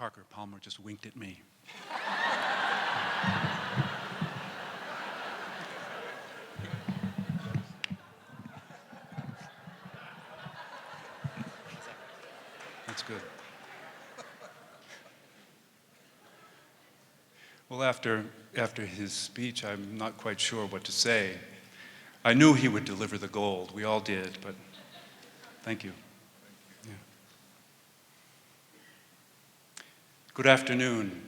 Parker Palmer just winked at me. That's good. Well, after his speech, I'm not quite sure what to say. I knew he would deliver the gold. We all did, but thank you. Yeah. Good afternoon.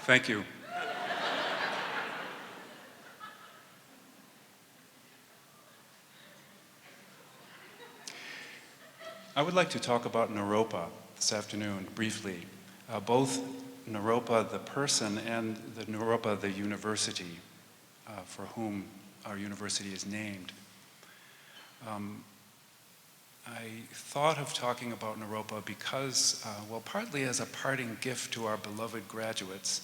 Thank you. I would like to talk about Naropa this afternoon, briefly. Both Naropa the person and the Naropa the university, for whom our university is named. I thought of talking about Naropa because, well, partly as a parting gift to our beloved graduates,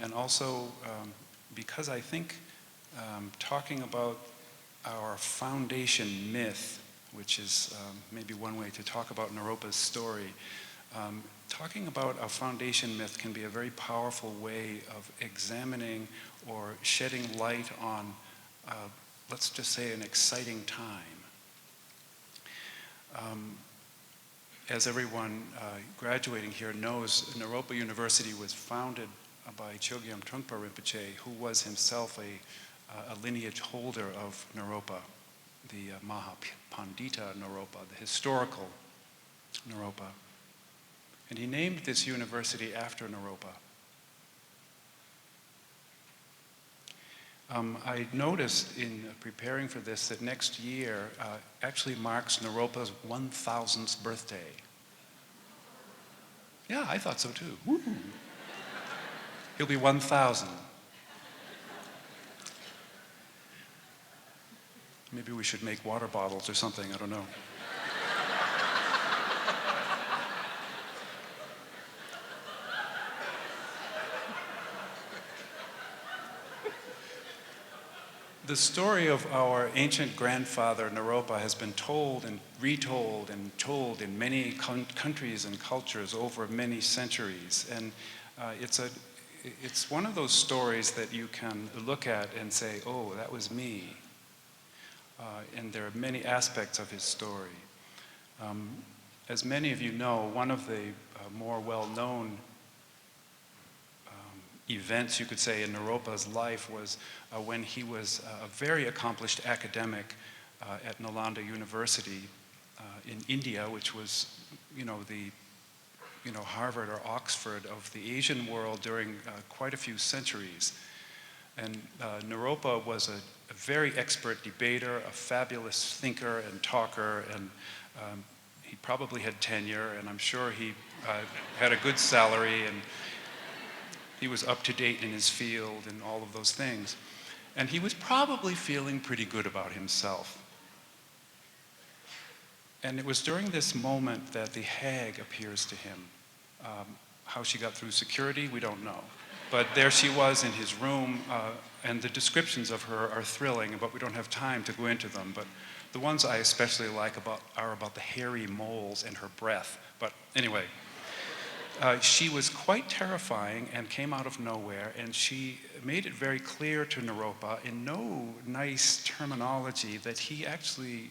and also because I think talking about our foundation myth, which is maybe one way to talk about Naropa's story. Talking about our foundation myth can be a very powerful way of examining or shedding light on, let's just say, an exciting time. As everyone graduating here knows, Naropa University was founded by Chögyam Trungpa Rinpoche, who was himself a lineage holder of Naropa, the Mahapandita Naropa, the historical Naropa. And he named this university after Naropa. I noticed in preparing for this that next year actually marks Naropa's 1000th birthday. Yeah, I thought so too. Woo. He'll be 1000. Maybe we should make water bottles or something, I don't know. The story of our ancient grandfather Naropa has been told and retold and told in many countries and cultures over many centuries. And it's one of those stories that you can look at and say, oh, that was me. And there are many aspects of his story. As many of you know, one of the more well-known events, you could say, in Naropa's life was when he was a very accomplished academic at Nalanda University in India, which was, the Harvard or Oxford of the Asian world during quite a few centuries. And Naropa was a very expert debater, a fabulous thinker and talker, and he probably had tenure, and I'm sure he had a good salary, and he was up to date in his field and all of those things. And he was probably feeling pretty good about himself. And it was during this moment that the hag appears to him. How she got through security, we don't know. But there she was in his room, and the descriptions of her are thrilling, but we don't have time to go into them. But the ones I especially like are about the hairy moles and her breath. But anyway, she was quite terrifying and came out of nowhere, and she made it very clear to Naropa in no nice terminology that he actually,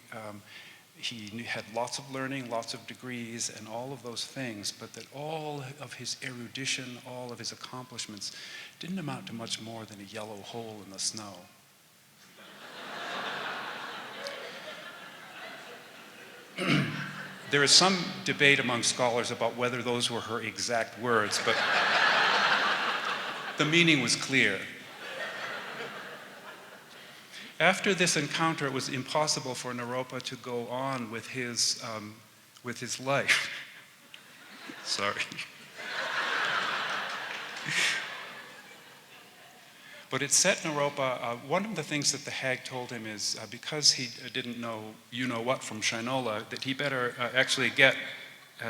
he had lots of learning, lots of degrees, and all of those things, but that all of his erudition, all of his accomplishments didn't amount to much more than a yellow hole in the snow. There is some debate among scholars about whether those were her exact words, but the meaning was clear. After this encounter, it was impossible for Naropa to go on with his life. Sorry. But it set Naropa, one of the things that the hag told him is, because he didn't know you-know-what from Shinola, that he better actually get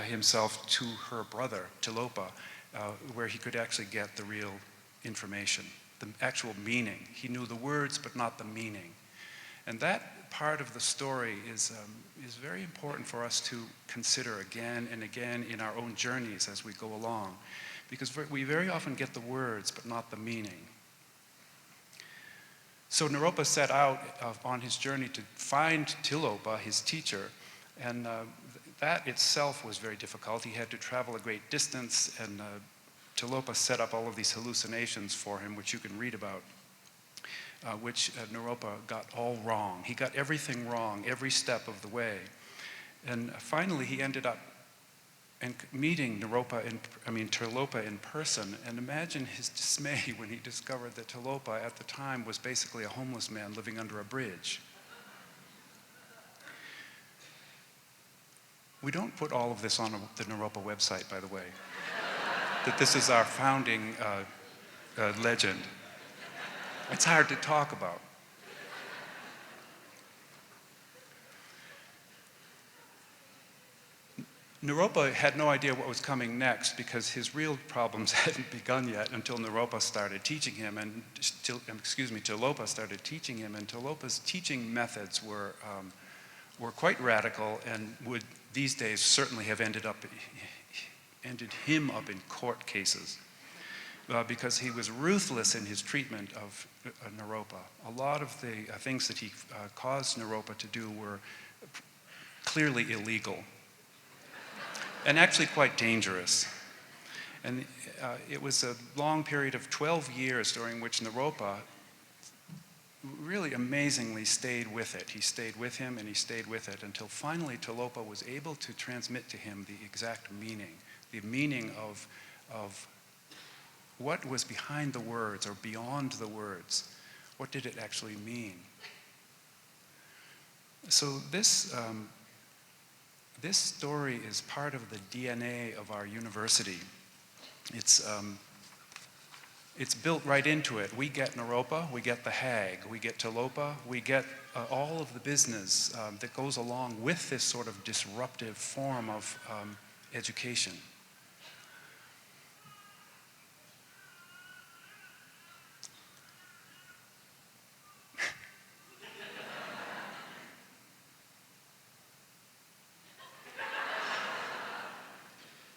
himself to her brother, Tilopa, where he could actually get the real information. the actual meaning. He knew the words, but not the meaning. And that part of the story is very important for us to consider again and again in our own journeys as we go along, because we very often get the words, but not the meaning. So Naropa set out on his journey to find Tilopa, his teacher, and that itself was very difficult. He had to travel a great distance, and Tilopa set up all of these hallucinations for him, which you can read about, which Naropa got all wrong. He got everything wrong, every step of the way. And finally, he ended up meeting Tilopa in person, and imagine his dismay when he discovered that Tilopa at the time was basically a homeless man living under a bridge. We don't put all of this on the Naropa website, by the way, that this is our founding legend. It's hard to talk about. Naropa had no idea what was coming next because his real problems hadn't begun yet until Naropa started teaching him, and Tilopa started teaching him, and Tilopa's teaching methods were quite radical and would these days certainly have ended him up in court cases because he was ruthless in his treatment of Naropa. A lot of the things that he caused Naropa to do were clearly illegal and actually quite dangerous. And it was a long period of 12 years during which Naropa really amazingly stayed with it. He stayed with him and he stayed with it until finally Tilopa was able to transmit to him the exact meaning, the meaning of what was behind the words or beyond the words. What did it actually mean? So this story is part of the DNA of our university. It's built right into it. We get Naropa, we get the Hag, we get Tilopa, we get all of the business that goes along with this sort of disruptive form of education.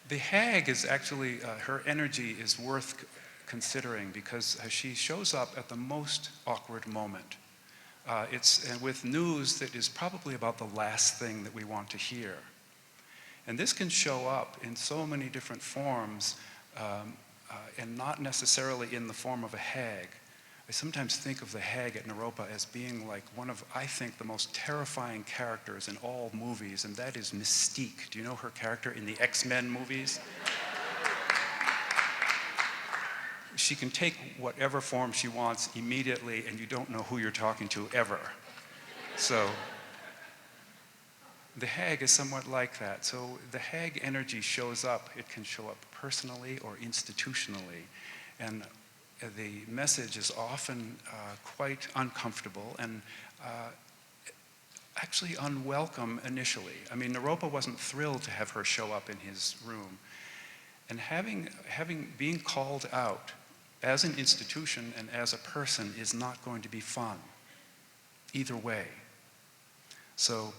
The Hag is actually, her energy is worth considering because she shows up at the most awkward moment. It's with news that is probably about the last thing that we want to hear. And this can show up in so many different forms and not necessarily in the form of a hag. I sometimes think of the Hag at Naropa as being like one of, I think, the most terrifying characters in all movies, and that is Mystique. Do you know her character in the X-Men movies? She can take whatever form she wants immediately, and you don't know who you're talking to ever. So the Hag is somewhat like that. So the Hag energy shows up. It can show up personally or institutionally. And the message is often quite uncomfortable and actually unwelcome initially. I mean, Naropa wasn't thrilled to have her show up in his room. And being called out as an institution and as a person is not going to be fun, either way. So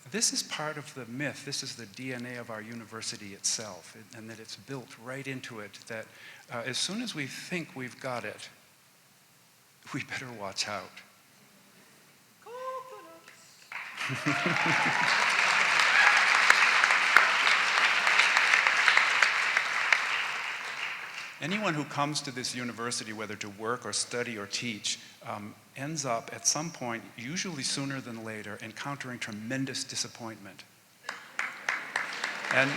this is part of the myth. This is the DNA of our university itself, and that it's built right into it, that as soon as we think we've got it, we better watch out. Anyone who comes to this university, whether to work or study or teach, ends up at some point, usually sooner than later, encountering tremendous disappointment. And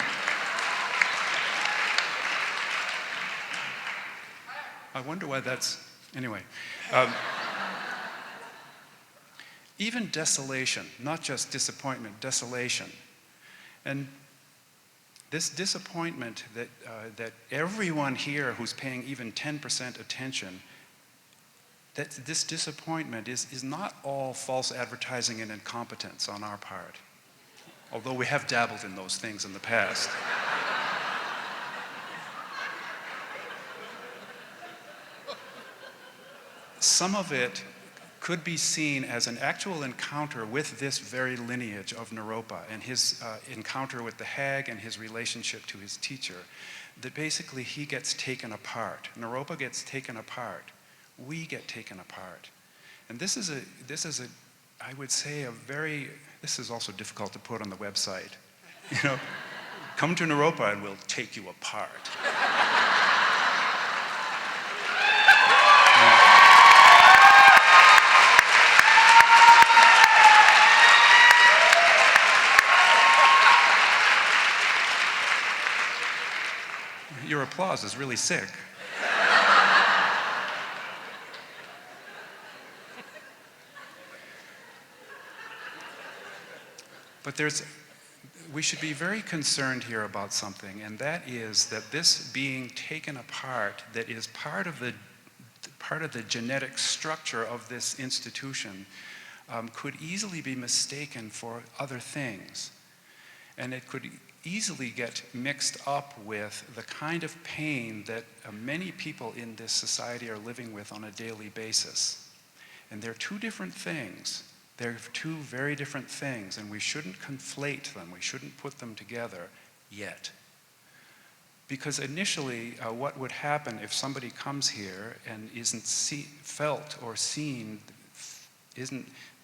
I wonder why that's, anyway. Even desolation, not just disappointment, desolation. And this disappointment that everyone here who's paying even 10% attention, that this disappointment is not all false advertising and incompetence on our part, although we have dabbled in those things in the past. some of it could be seen as an actual encounter with this very lineage of Naropa and his encounter with the hag and his relationship to his teacher, that basically he gets taken apart. Naropa gets taken apart. We get taken apart. And this is I would say this is also difficult to put on the website. You know, come to Naropa and we'll take you apart. Your applause is really sick. But we should be very concerned here about something, and that is that this being taken apart, that is part of the genetic structure of this institution, could easily be mistaken for other things. And it could easily get mixed up with the kind of pain that many people in this society are living with on a daily basis. And they're two different things. They're two very different things, and we shouldn't conflate them. We shouldn't put them together yet. Because initially, what would happen if somebody comes here and isn't felt or seen,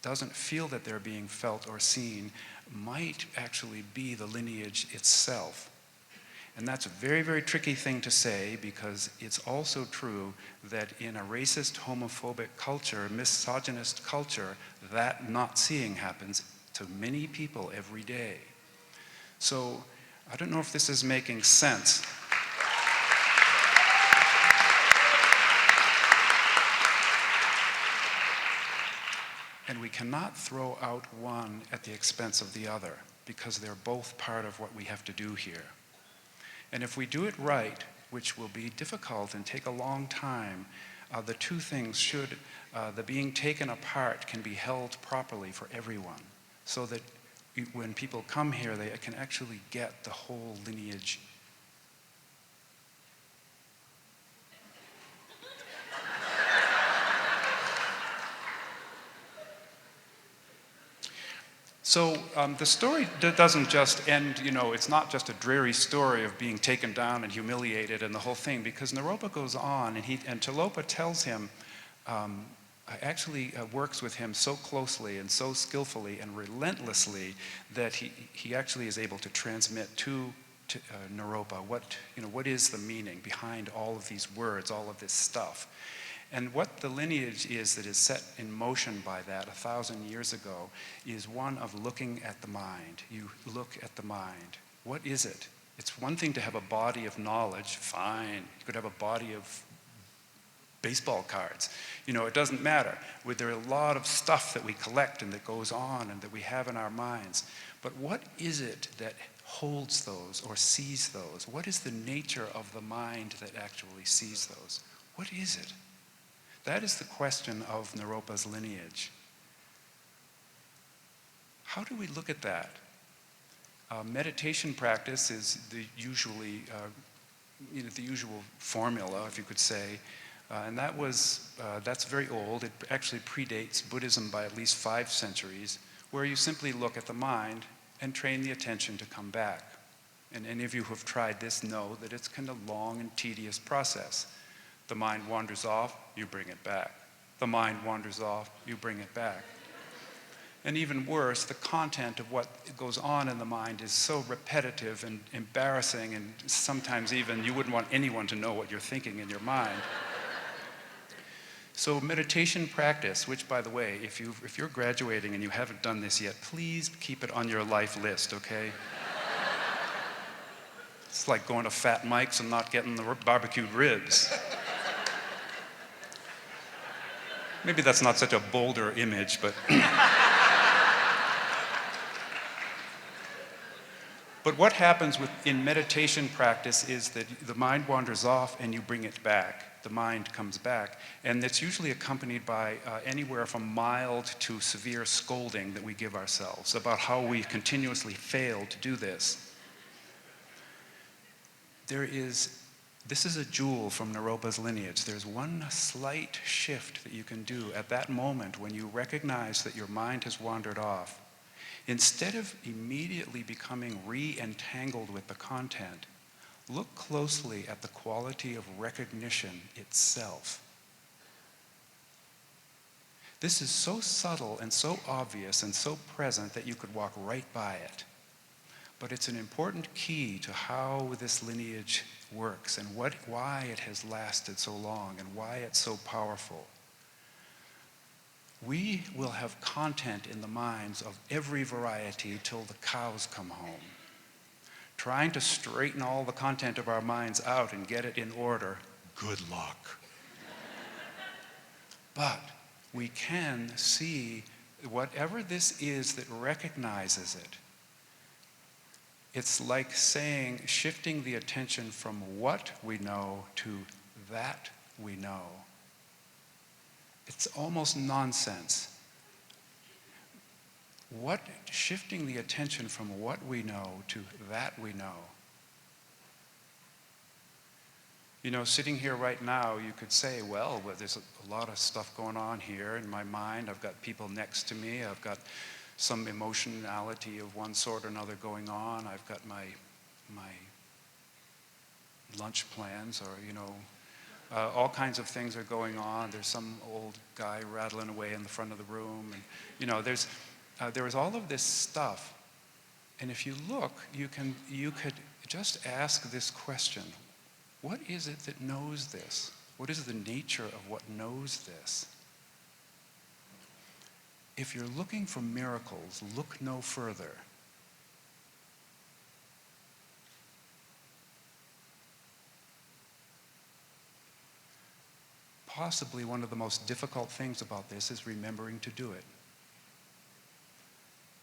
doesn't feel that they're being felt or seen, might actually be the lineage itself. And that's a very, very tricky thing to say, because it's also true that in a racist, homophobic culture, misogynist culture, that not seeing happens to many people every day. So I don't know if this is making sense. And we cannot throw out one at the expense of the other, because they're both part of what we have to do here. And if we do it right, which will be difficult and take a long time, the two things the being taken apart can be held properly for everyone, so that when people come here, they can actually get the whole lineage. So the story doesn't just end, it's not just a dreary story of being taken down and humiliated and the whole thing, because Naropa goes on and Tilopa tells him, actually works with him so closely and so skillfully and relentlessly that he actually is able to transmit to Naropa what is the meaning behind all of these words, all of this stuff. And what the lineage is that is set in motion by that 1,000 years ago is one of looking at the mind. You look at the mind. What is it? It's one thing to have a body of knowledge, fine. You could have a body of baseball cards. It doesn't matter. There are a lot of stuff that we collect and that goes on and that we have in our minds. But what is it that holds those or sees those? What is the nature of the mind that actually sees those? What is it? That is the question of Naropa's lineage. How do we look at that? Meditation practice is the usual formula, if you could say, and that's very old. It actually predates Buddhism by at least 5 centuries, where you simply look at the mind and train the attention to come back. And any of you who have tried this know that it's kind of long and tedious process. The mind wanders off, you bring it back. The mind wanders off, you bring it back. And even worse, the content of what goes on in the mind is so repetitive and embarrassing, and sometimes even you wouldn't want anyone to know what you're thinking in your mind. So meditation practice, which, by the way, if you're graduating and you haven't done this yet, please keep it on your life list, okay? It's like going to Fat Mike's and not getting the barbecued ribs. Maybe that's not such a Boulder image, but... But what happens in meditation practice is that the mind wanders off and you bring it back. The mind comes back. And it's usually accompanied by anywhere from mild to severe scolding that we give ourselves about how we continuously fail to do this. There is This is a jewel from Naropa's lineage. There's one slight shift that you can do at that moment when you recognize that your mind has wandered off. Instead of immediately becoming re-entangled with the content, look closely at the quality of recognition itself. This is so subtle and so obvious and so present that you could walk right by it. But it's an important key to how this lineage works and why it has lasted so long and why it's so powerful. We will have content in the minds of every variety till the cows come home. Trying to straighten all the content of our minds out and get it in order, good luck. But we can see whatever this is that recognizes it. It's like saying, shifting the attention from what we know to that we know. It's almost nonsense. Shifting the attention from what we know to that we know. You know, sitting here right now, you could say, well, there's a lot of stuff going on here in my mind. I've got people next to me. I've got some emotionality of one sort or another going on. I've got my lunch plans, or, you know, all kinds of things are going on. There's some old guy rattling away in the front of the room. And, you know, there is all of this stuff. And if you look, you could just ask this question. What is it that knows this? What is the nature of what knows this? If you're looking for miracles, look no further. Possibly one of the most difficult things about this is remembering to do it.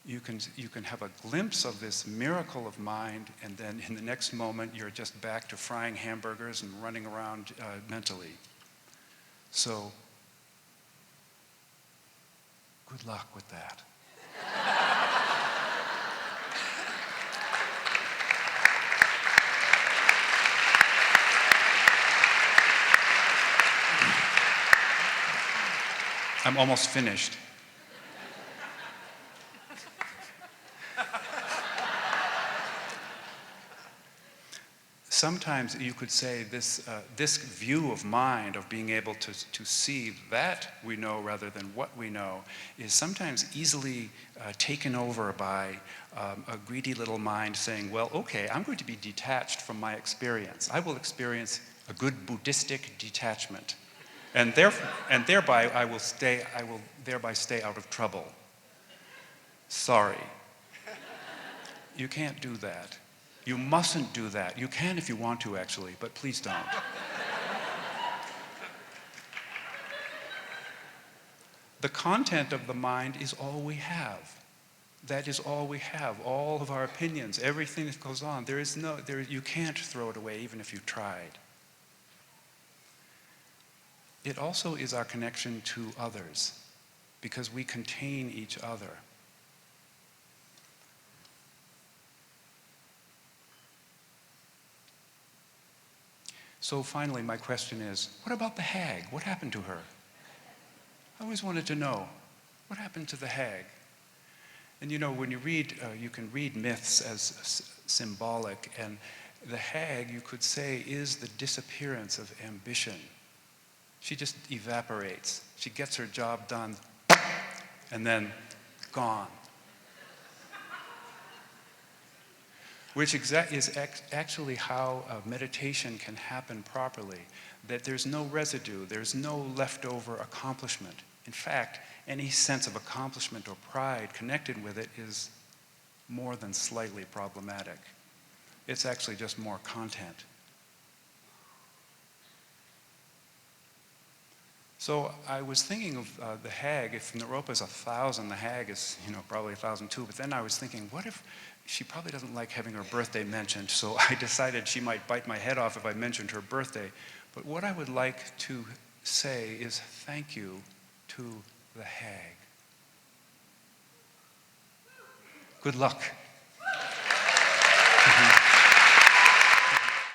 You can have a glimpse of this miracle of mind, and then in the next moment you're just back to frying hamburgers and running around mentally. So, good luck with that. I'm almost finished. Sometimes you could say this view of mind, of being able to see that we know rather than what we know, is sometimes easily taken over by a greedy little mind saying, well, okay, I'm going to be detached from my experience. I will experience a good Buddhistic detachment. And thereby I will thereby stay out of trouble. Sorry. You can't do that. You mustn't do that. You can if you want to, actually, but please don't. The content of the mind is all we have. That is all we have. All of our opinions, everything that goes on. You can't throw it away even if you tried. It also is our connection to others, because we contain each other. So finally, my question is, what about the hag? What happened to her? I always wanted to know, what happened to the hag? And you know, when you read, you can read myths as symbolic, and the hag, you could say, is the disappearance of ambition. She just evaporates. She gets her job done, and then gone. Which is actually how meditation can happen properly, that there's no residue, there's no leftover accomplishment. In fact, any sense of accomplishment or pride connected with it is more than slightly problematic. It's actually just more content. So I was thinking of the hag. If Naropa is 1,000, the hag is, probably 1,002. But then I was thinking, what if she probably doesn't like having her birthday mentioned? So I decided she might bite my head off if I mentioned her birthday. But what I would like to say is thank you to the hag. Good luck.